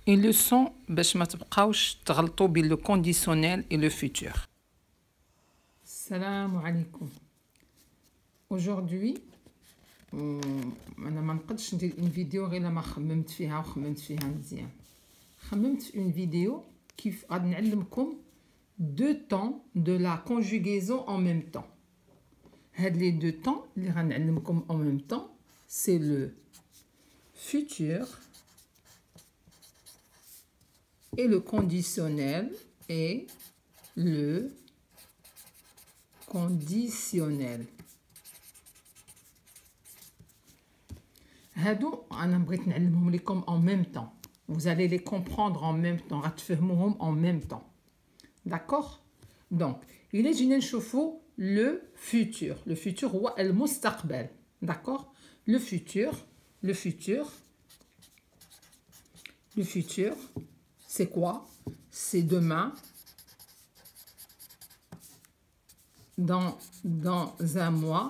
Une leçon باش ما تبقاوش تغلطوا بين le conditionnel et le futur. Salam alaikum. Aujourd'hui, أنا ما نقدرش ندير une vidéo غير لما خممت فيها مزيان. خممت une vidéo كيف غادي نعلمكم deux temps de la conjugaison en même temps. هاد les deux temps اللي غنعلمكم en même temps, c'est le futur et le conditionnel et le conditionnel. هادو أنا بغيت نعلمهم لكم en même temps. Vous allez les comprendre en même temps. غتفهموهم en même temps. D'accord? Donc, إلا جينا نشوفوا le futur. Le futur هو المستقبل. D'accord? Le futur, c'est quoi? C'est demain, dans un mois,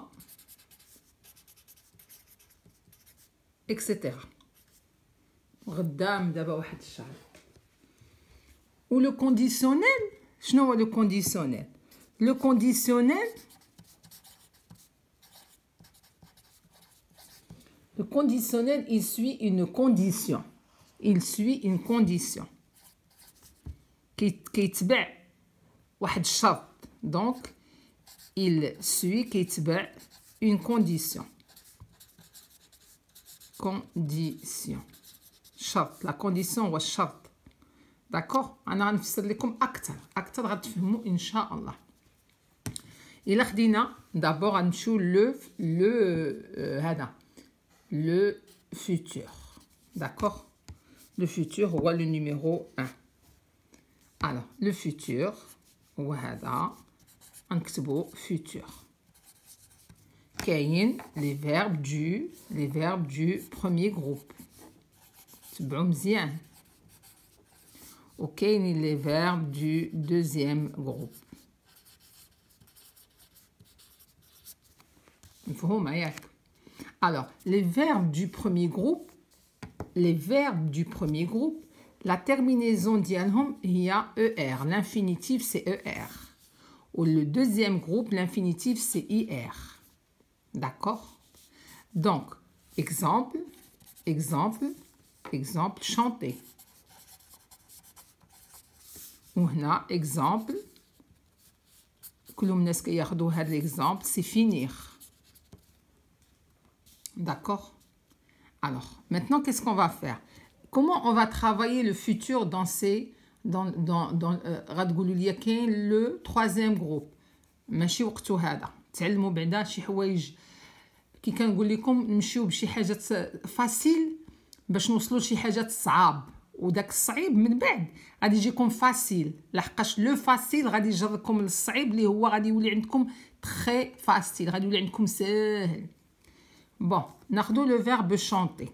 etc. غدام دابا واحد الشهر. Ou le conditionnel, شنو هو le conditionnel? Le conditionnel, il suit une condition. كيتبع واحد الشرط. Donc, il suit كيتبع une condition. شرط. La condition هو الشرط. D'accord? أنا غنفسر لكم أكثر غتفهموا إن شاء الله. إلا خدينا d'abord غنمشيو le futur. D'accord? Le futur هو le numéro 1. Alors, le futur هو هذا. غنكتبو futur. كاين les verbes du premier groupe. تبعو مزيان. وكاين les verbes du deuxième groupe. مفهوم ياك؟ Alors, les verbes du premier groupe, la terminaison ديالهم هي ER. L'infinitif, c'est ER. Ou le deuxième groupe, l'infinitif, c'est IR. D'accord? Donc, exemple, chanter. وهنا exemple, كلهم الناس كياخدوا هذا l'exemple, c'est finir. D'accord? Alors, maintenant, qu'est-ce qu'on va faire? Comment on va travailler le futur dans ces... غتقولوا لي كاين le troisième groupe. ماشي وقتو هذا. تعلموا بعدا شي حوايج كي كنقول لكم نمشيو بشي حاجات فاسيل باش نوصلوا لشي حاجات صعاب. وداك الصعيب من بعد غادي يجيكم فاسيل. لحقاش لو فاسيل غادي يجركم للصعيب اللي هو غادي يولي عندكم تري فاسيل. غادي يولي عندكم ساهل. Bon, ناخدو le verbe chanter.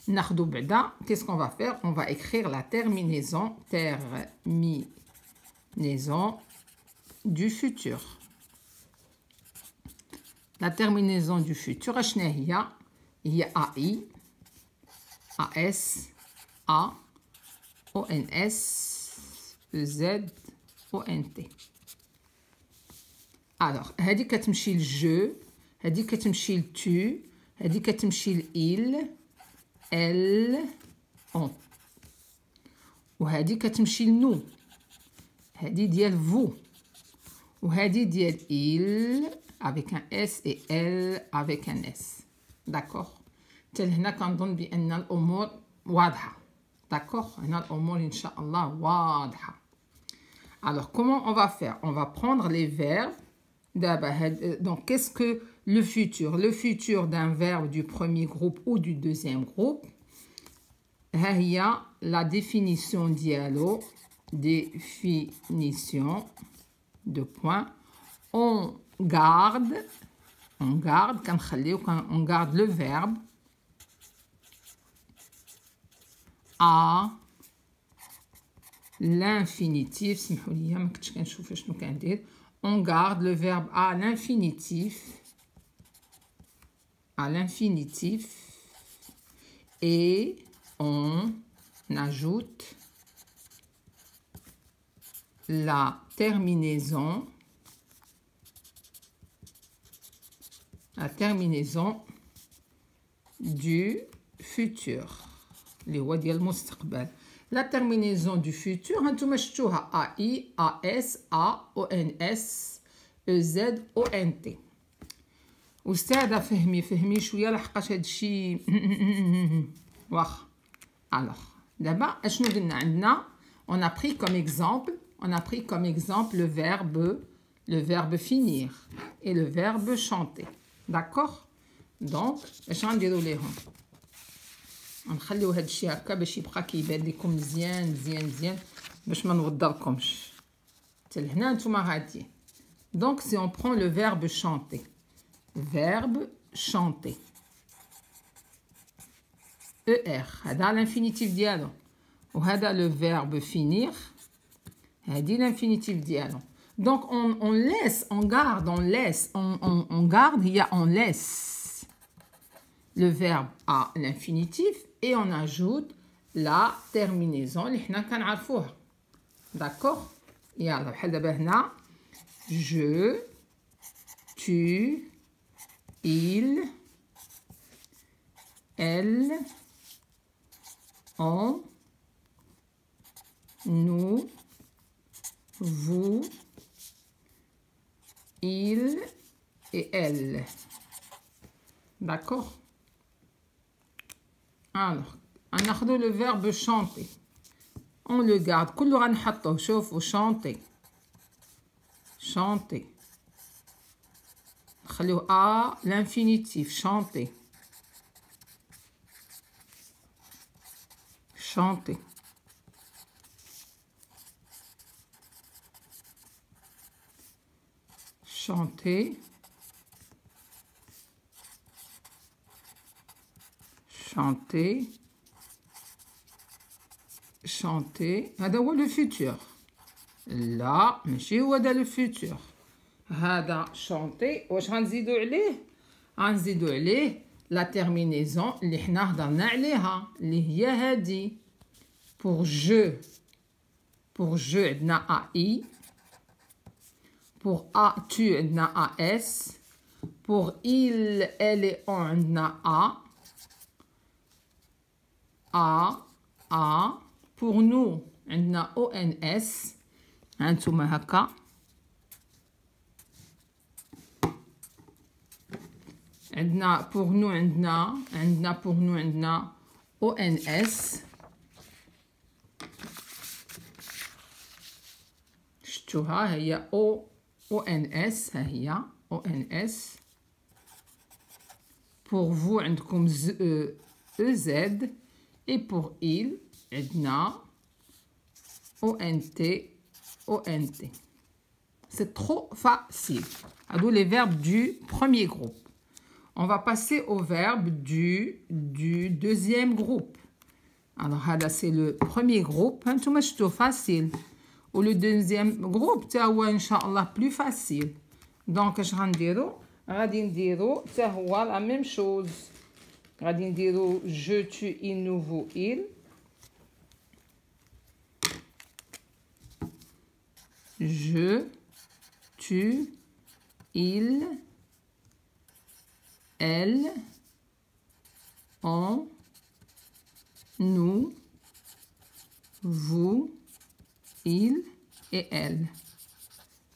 ناخدو بعدا, qu'est-ce qu'on va faire? On va écrire la terminaison du futur. La terminaison du futur, اشنا هي AI, AS, A, ONS, EZ, ONT. Alors, هذه كتمشي لجو, هذه كتمشي لتو, هذه كتمشي لإل, elle, on. وهذه كتمشي لنو. هذه ديال vous. وهذه ديال il avec un S et elle avec un S. D'accord? حتى لهنا كنظن بأن الأمور واضحة. D'accord? هنا الأمور إن شاء الله واضحة. Alors, comment on va faire? On va prendre les verbes. Donc, qu'est-ce que le futur? Le futur d'un verbe du premier groupe ou du deuxième groupe. Il y a la définition dialogue. Définition de point. On garde le verbe à l'infinitif. On garde le verbe à l'infinitif et on ajoute la terminaison du futur. اللي هو ديال المستقبل. La terminaison du futur هانتوما شفتوها AI, AS, A, ONS, EZ, ONT. أستاذة فهمي شوية لحقاش هادشي واخا. Alors دابا اشنو قلنا عندنا on a pris comme exemple le verbe finir et le verbe chanter. D'accord? Donc اش غنديرو ليهم؟ غنخليو هاد الشيء هكا باش يبقى كيبان لكم مزيان باش ما نوضركمش حتى لهنا نتوما غاديين. دونك سي اون برون لو فيرب شانتي ER هذا الانفينيتيف ديالو وهذا لو فيرب فينير هادي الانفينيتيف ديالو. دونك on laisse on garde هي on laisse le verbe à l'infinitif et on ajoute la terminaison اللي حنا كنعرفوها. داكوغ يلا بحال دابا هنا je tu il elle on nous vous il et elle. D'accord? Alors ناخذوا le verbe chanter on le garde كله غنحطوه. شوفوا chanter نخليوه à l'infinitif chanter هذا هو لو فيتور. لا ماشي هو هذا لو فيتور. هذا شونتي واش غنزيدو عليه لا تيرمينيزون اللي حنا هضرنا عليها اللي هي هادي. بور جو عندنا AI, pour tu عندنا AS, pour il elle et on عندنا A, pour nous عندنا ONS هانتوما هكا. عندنا pour nous عندنا ONS. شفتوها هي ONS ها هي ONS. pour vous عندكم EZ et pour il عندنا ONT. C'est trop facile. هادو les verbes du premier groupe. On va passer au verbe du deuxième groupe. Alors هذا c'est le premier groupe. هانتوما شفتو facile. و le deuxième groupe تا هو ان شاء الله plus facile. دونك اش غنديرو؟ غادي نديرو تا هو لا ميم شوز. غادي نديرو je tu il nous vous il. Je tu il elle on nous vous il et elle.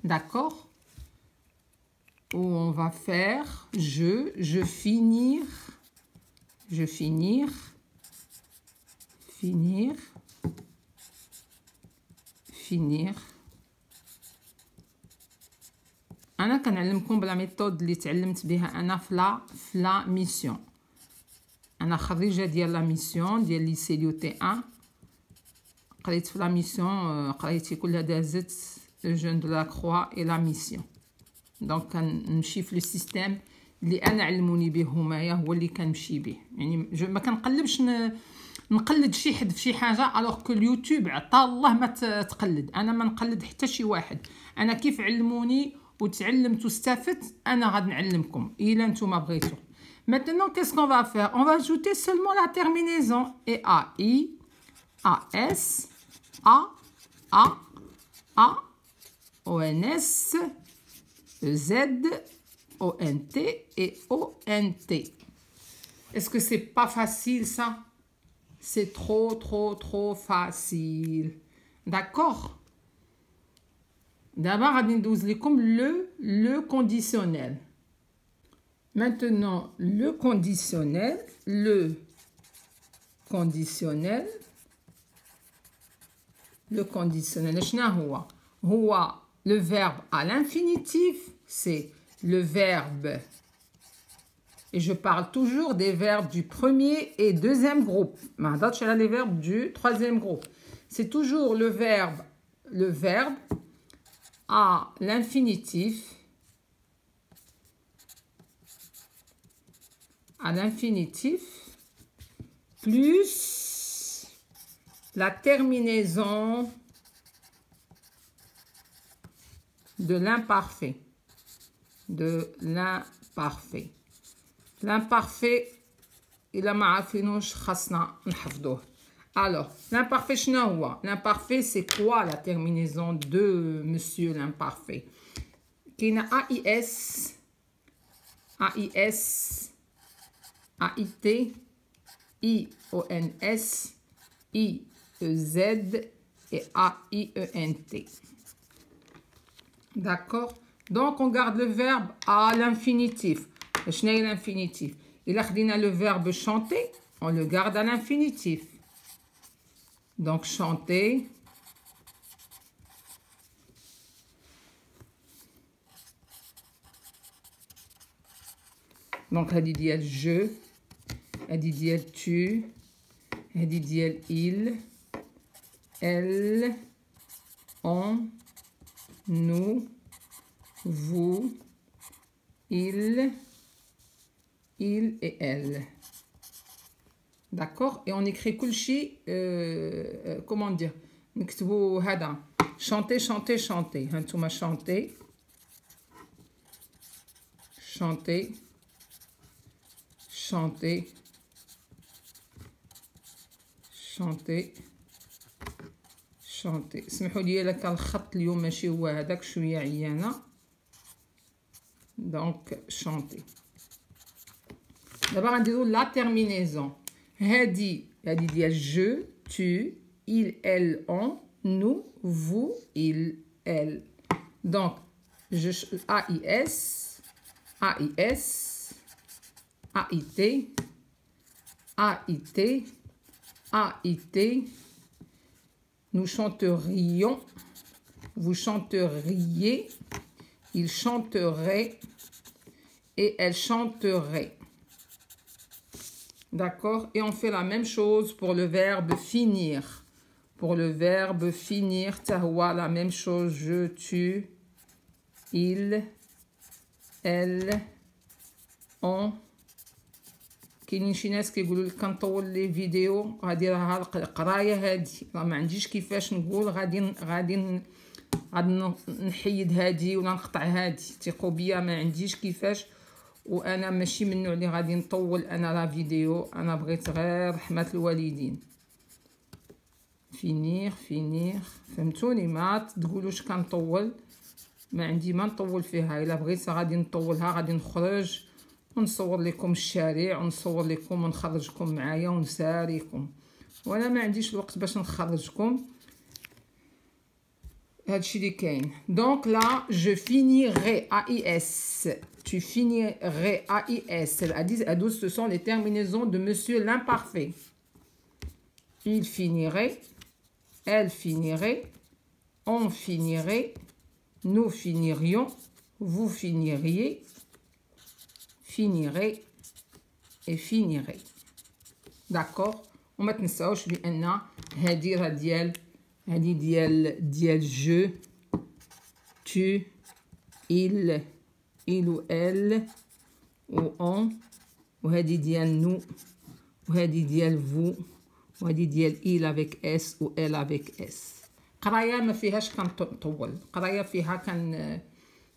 D'accord? Où on va faire je finir انا كنعلمكم بلا ميثود اللي تعلمت بها انا في لا ميسيون. انا خريجه ديال لا ميسيون ديال ليسي ليو تي 1. قريت في لا ميسيون قرايتي كلها دازت جون دو لا كروا اي لا ميسيون. دونك كنمشي في لو سيستيم اللي انا علموني به همايا هو اللي كنمشي به. يعني ما كنقلبش نقلد شي حد في شي حاجه الوغ كو اليوتيوب عطا الله ما تقلد. انا ما نقلد حتى شي واحد. انا كيف علموني وتعلمت واستفدت انا غادي نعلمكم الا نتوما بغيتو. Maintenant qu'est-ce qu'on va faire? On va ajouter seulement la terminaison AI, A-S, A, A, A, O-N-S, Z, O-N-T et O-N-T. Est-ce que c'est pas facile ça? C'est trop facile. D'accord? D'abord, comme le conditionnel. Maintenant, le conditionnel, le conditionnel, le verbe à l'infinitif, c'est le verbe. Et je parle toujours des verbes du premier et deuxième groupe. Maintenant, je les verbes du troisième groupe. C'est toujours le verbe à l'infinitif, plus la terminaison de l'imparfait. L'imparfait, il a معرفينوش خاصنا نحفظوه. Alors, l'imparfait, l'imparfait, c'est quoi la terminaison de monsieur l'imparfait? Qui a AIS, AIS, AIT, IONS, IEZ et AIENT. D'accord? Donc, on garde le verbe à l'infinitif. L'infinitif. Et là, on a le verbe chanter, on le garde à l'infinitif. Donc, chanter. Donc, elle dit je, elle dit tu, elle dit il, elle, on, nous, vous, il et elle. D'accord? Et on écrit kulchi, comment dire? Chanter, chanter, chanter. Hantouma chanter. Chanter. Chanter. chanter chanter. اسمحوا لي لك الخط اليوم ماشي هو هذاك شويه عيانه. دونك chanter. دابا غنديروا لا تيرمينيزون. هادي ديال je, tu, il, elle, on, nous, vous, il, elle. Donc je AIS, AIS, AIT, AIT, AIT. Nous chanterions, vous chanteriez, il chanterait et elle chanterait. D'accord? Et on fait la même chose pour le verbe finir. Pour le verbe finir, tahwa, la même chose. Je, tu, il, elle, on. كاينين شي ناس كيقولوا لك كنطول لي فيديو غادي راها القرايه هادي راه ما عنديش كيفاش نقول غادي نحيد هادي ولا نقطع هادي. ثقوا بيا ما عنديش كيفاش. وانا ماشي من النوع اللي غادي نطول انا لا فيديو. انا بغيت غير رحمه الوالدين. فينير فهمتوني؟ ما تقولوش كنطول. ما عندي ما نطول فيها. الا بغيت غادي نطولها غادي نخرج ونصور لكم الشارع ونصور لكم ونخرجكم معايا ونساريكم. وانا ما عنديش الوقت باش نخرجكم. هادشي اللي كاين. دونك لا جو فينيري AIS, tu finirais AIS. Elles ce sont les terminaisons de monsieur l'imparfait. Il finirait, elle finirait, on finirait, nous finirions, vous finiriez, finirait et finirait. D'accord? وما تنساوش بان هذه راه ديال je, tu, il ou elle ou on, وهذه ديال nous, وهذه ديال vous, وهذه ديال il avec s ou elle avec s. قرايه ما فيهاش كنطول. قرايه فيها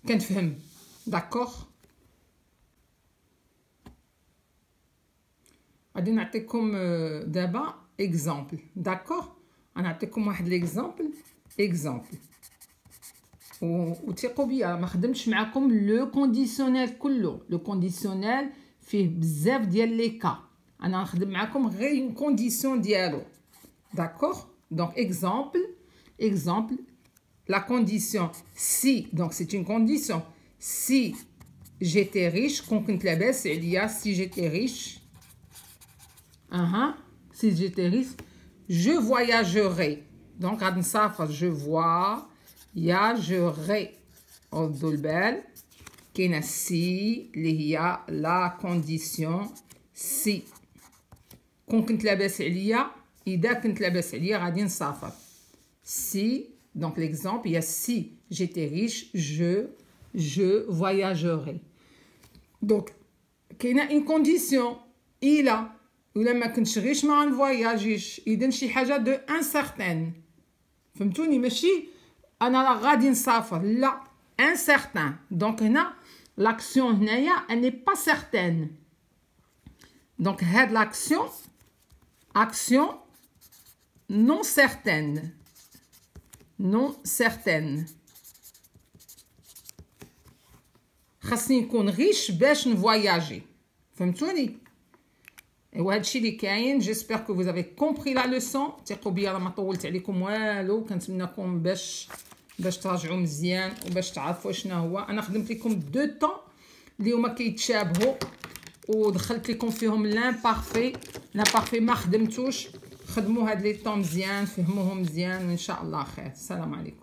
كنفهم. داكوغ؟ غادي نعطيكم دابا اكزامبل. داكوغ؟ انا نعطيكم واحد اكزامبل وثقوا بيا ما خدمتش معكم لو كونديسيونيل كله. لو كونديسيونيل فيه بزاف ديال لي كا، انا نخدم معكم غير اون كونديسيون ديالو. داكوغ؟ دونك exemple la condition si, donc c'est une condition, si j'étais riche كون كنت لاباس عليا si j'étais riche si j'étais riche je voyagerai. donc غادي نسافر je voyagerai. ردوا البال كاينه سي اللي هي لا كونديسيون سي. كون كنت لاباس عليا، اذا كنت لاباس عليا غادي نسافر. سي donc l'exemple il y a si j'étais riche je voyagerai. donc كاينه une condition الا ما كنتش غيش ما غنفواياجيش، اذا شي حاجه دو انسيرتين. فهمتوني؟ ماشي انا غادي نسافر، لا incertain. donc هنا l'action هنايا elle n'est pas certaine. donc هاد l'action non certaine. خاصني نكون غيش باش نفواياجي. فهمتوني؟ ايوا هادشي اللي كاين. جيسبر كو vous avez compris la leçon. ثقوا بيا راه ما طولت عليكم والو. كنتمنىكم باش تراجعوا مزيان وباش تعرفوا شنو هو. انا خدمت لكم دو طون اللي هما كيتشابهوا ودخلت لكم فيهم لامبارفي ما خدمتوش. خدموا هاد لي طون مزيان، فهموهم مزيان، وان شاء الله خير. السلام عليكم.